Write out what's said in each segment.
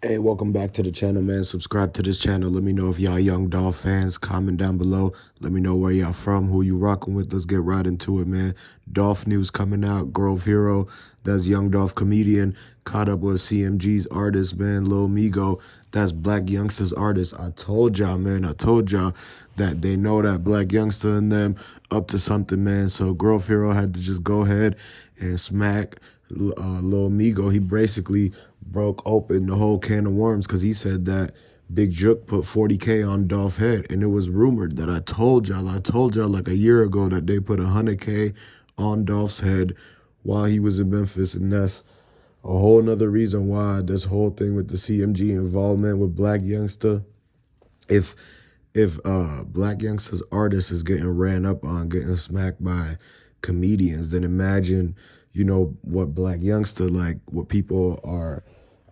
Hey, welcome back to the channel, man. Subscribe to this channel. Let me know if y'all young Dolph fans. Comment down below. Let me know where y'all from, who you rocking with. Let's get right into it, man. Dolph news coming out. Grove Hero, that's young Dolph comedian, caught up with CMG's artist, man. Lil Migo, that's Blac Youngsta's artist. I told y'all, man. I told y'all that they know that Blac Youngsta and them up to something, man. So Grove Hero had to just go ahead and smack Lil Migo. He basically broke open the whole can of worms because he said that Big Jook put 40K on Dolph's head, and it was rumored that I told y'all like a year ago that they put 100K on Dolph's head while he was in Memphis, and that's a whole nother reason why this whole thing with the CMG involvement with Blac Youngsta. If Blac Youngsta's artist is getting ran up on, getting smacked by comedians, then imagine, what Blac Youngsta, like, what people are,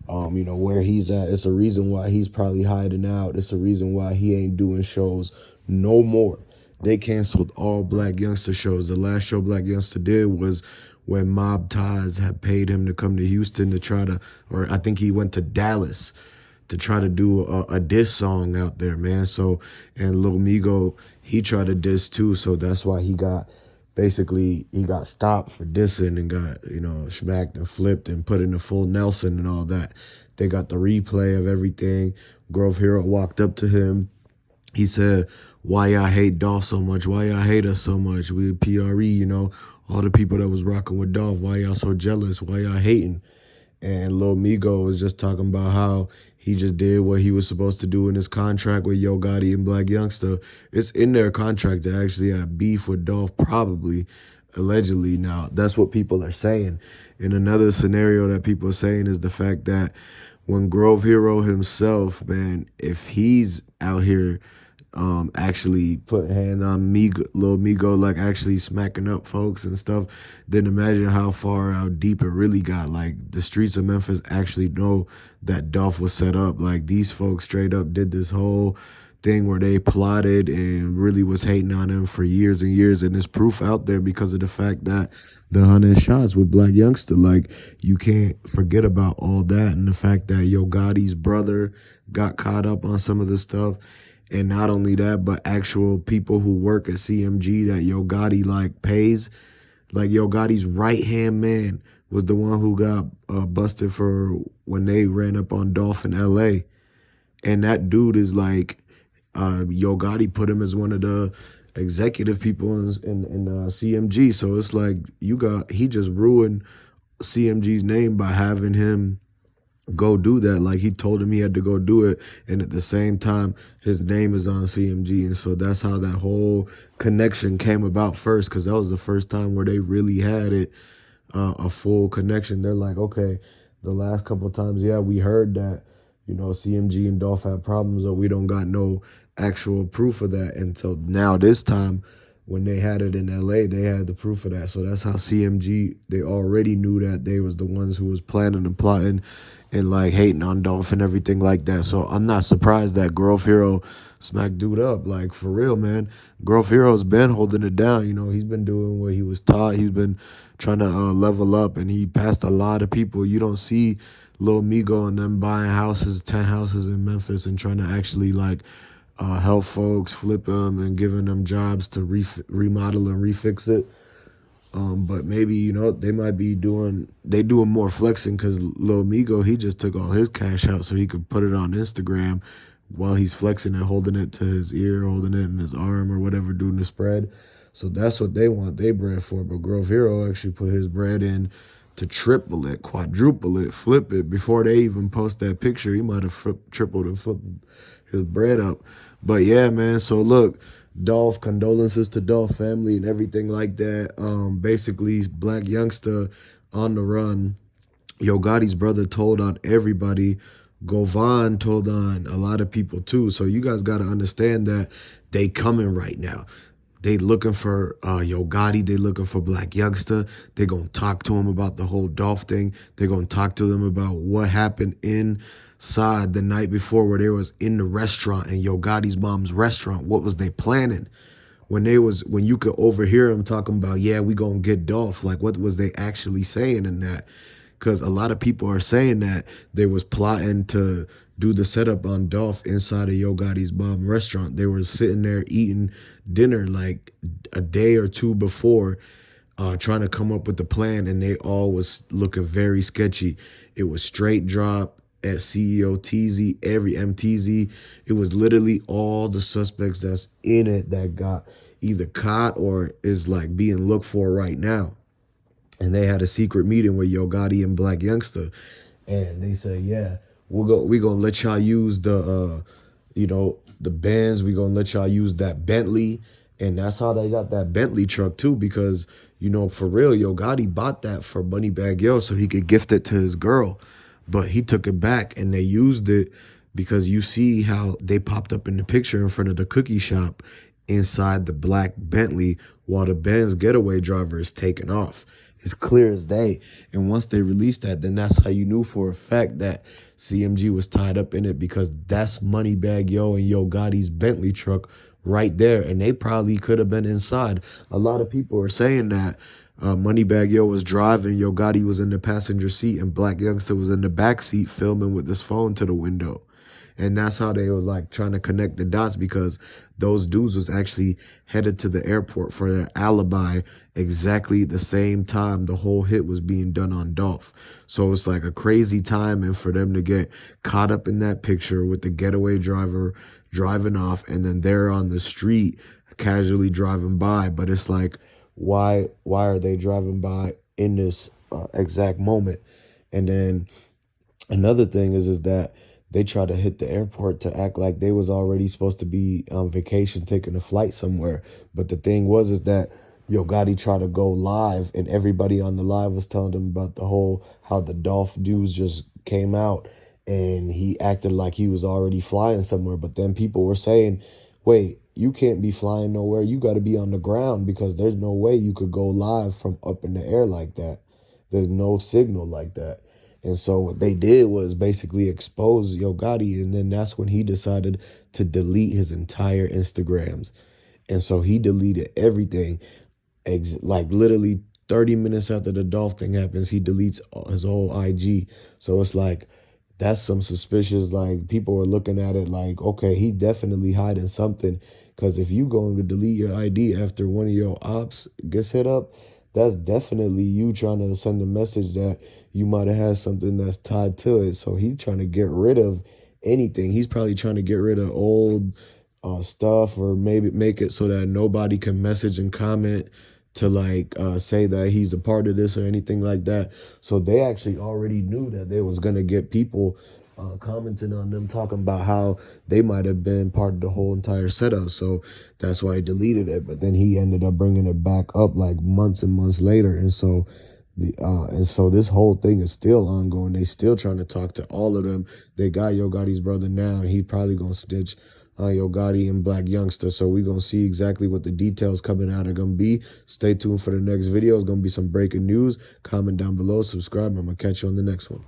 where he's at. It's a reason why he's probably hiding out. It's a reason why he ain't doing shows no more. They canceled all Blac Youngsta shows. The last show Blac Youngsta did was when Mob Ties had paid him to come to Houston to try to, or I think he went to Dallas to try to do a diss song out there, man. So, and Lil Migo, he tried to diss too. So that's why he got stopped for dissing and got, smacked and flipped and put in the full Nelson and all that. They got the replay of everything. Grove Hero walked up to him. He said, "Why y'all hate Dolph so much? Why y'all hate us so much? We PRE, all the people that was rocking with Dolph. Why y'all so jealous? Why y'all hating?" And Lil Migo was just talking about how he just did what he was supposed to do in his contract with Yo Gotti and Blac Youngsta. It's in their contract to actually have beef with Dolph, probably, allegedly. Now, that's what people are saying. And another scenario that people are saying is the fact that when Grove Hero himself, man, if he's out here actually putting hands on Lil Migo, like actually smacking up folks and stuff, then imagine how deep it really got. Like, the streets of Memphis actually know that Dolph was set up. Like, these folks straight up did this whole thing where they plotted and really was hating on him for years and years, and there's proof out there because of the fact that the 100 shots with Blac Youngsta. Like, you can't forget about all that, and the fact that Yo Gotti's brother got caught up on some of the stuff. And not only that, but actual people who work at CMG that Yo Gotti, like, pays. Like, Yo Gotti's right-hand man was the one who got busted for when they ran up on Dolph in L.A. And that dude is like, Yo Gotti put him as one of the executive people in CMG. So it's like, he just ruined CMG's name by having him go do that. Like, he told him he had to go do it, and at the same time his name is on CMG. And so that's how that whole connection came about first, because that was the first time where they really had it, a full connection. They're like, okay, the last couple of times, yeah, we heard that, CMG and Dolph had problems, but we don't got no actual proof of that until now. This time, when they had it in LA, they had the proof of that. So that's how CMG, they already knew that they was the ones who was planning and plotting and, like, hating on Dolph and everything like that. So I'm not surprised that Grove Hero smacked dude up. Like, for real, man. Grove Hero's been holding it down. He's been doing what he was taught. He's been trying to level up, and he passed a lot of people. You don't see Lil Migo and them buying houses, 10 houses in Memphis, and trying to actually, like, help folks, flip them, and giving them jobs to remodel and refix it. But maybe, they might be doing more flexing, because Lil Migo, he just took all his cash out so he could put it on Instagram while he's flexing and holding it to his ear, holding it in his arm or whatever, doing the spread. So that's what they want their bread for. But Grove Hero actually put his bread in to triple it, quadruple it, flip it. Before they even post that picture, he might have tripled and flipped his bread up. But yeah, man, so look, Dolph, condolences to Dolph family and everything like that. Basically, Blac Youngsta on the run. Yo Gotti's brother told on everybody. Govan told on a lot of people too. So you guys got to understand that they coming right now. They looking for Yo Gotti. They looking for Blac Youngsta. They going to talk to him about the whole Dolph thing. They going to talk to them about what happened inside the night before, where they was in the restaurant, and Yo Gotti's mom's restaurant. What was they planning? When you could overhear them talking about, yeah, we going to get Dolph. Like, what was they actually saying in that? because a lot of people are saying that they was plotting to do the setup on Dolph inside of Yo Gotti's mom restaurant. They were sitting there eating dinner like a day or two before, trying to come up with the plan, and they all was looking very sketchy. It was straight drop at CEO TZ, every MTZ. It was literally all the suspects that's in it that got either caught or is like being looked for right now. And they had a secret meeting with Yo Gotti and Blac Youngsta, and they said, "Yeah, we gonna let y'all use the Benz. We gonna let y'all use that Bentley." And that's how they got that Bentley truck too, because for real, Yo Gotti bought that for Moneybagg Yo so he could gift it to his girl, but he took it back and they used it because you see how they popped up in the picture in front of the cookie shop inside the black Bentley while the Benz getaway driver is taking off. It's clear as day. And once they released that, then that's how you knew for a fact that CMG was tied up in it, because that's Moneybagg Yo and Yo Gotti's Bentley truck right there. And they probably could have been inside. A lot of people are saying that Moneybagg Yo was driving, Yo Gotti was in the passenger seat, and Blac Youngsta was in the back seat filming with his phone to the window. And that's how they was like trying to connect the dots, because those dudes was actually headed to the airport for their alibi exactly the same time the whole hit was being done on Dolph. So it's like a crazy time, and for them to get caught up in that picture with the getaway driver driving off, and then they're on the street casually driving by. But it's like, why are they driving by in this exact moment? And then another thing is that they try to hit the airport to act like they was already supposed to be on vacation taking a flight somewhere. But the thing is that Yo Gotti tried to go live, and everybody on the live was telling them about the whole how the Dolph dudes just came out and he acted like he was already flying somewhere. But then people were saying, wait, you can't be flying nowhere. You got to be on the ground, because there's no way you could go live from up in the air like that. There's no signal like that. And so what they did was basically expose Yo Gotti, and then that's when he decided to delete his entire Instagrams. And so he deleted everything, like literally 30 minutes after the Dolph thing happens, he deletes his whole IG. So it's like, that's some suspicious, like people are looking at it like, okay, he definitely hiding something. Because if you going to delete your ID after one of your ops gets hit up, that's definitely you trying to send a message that you might have had something that's tied to it. So he's trying to get rid of anything. He's probably trying to get rid of old stuff, or maybe make it so that nobody can message and comment to like say that he's a part of this or anything like that. So they actually already knew that they was going to get people commenting on them, talking about how they might have been part of the whole entire setup. So that's why he deleted it. But then he ended up bringing it back up like months and months later. And so this whole thing is still ongoing. They still trying to talk to all of them. They got Yo Gotti's brother now, and he probably gonna snitch on Yo Gotti and Blac Youngsta. So we gonna see exactly what the details coming out are gonna be. Stay tuned for the next video. It's gonna be some breaking news. Comment down below, subscribe. I'm gonna catch you on the next one.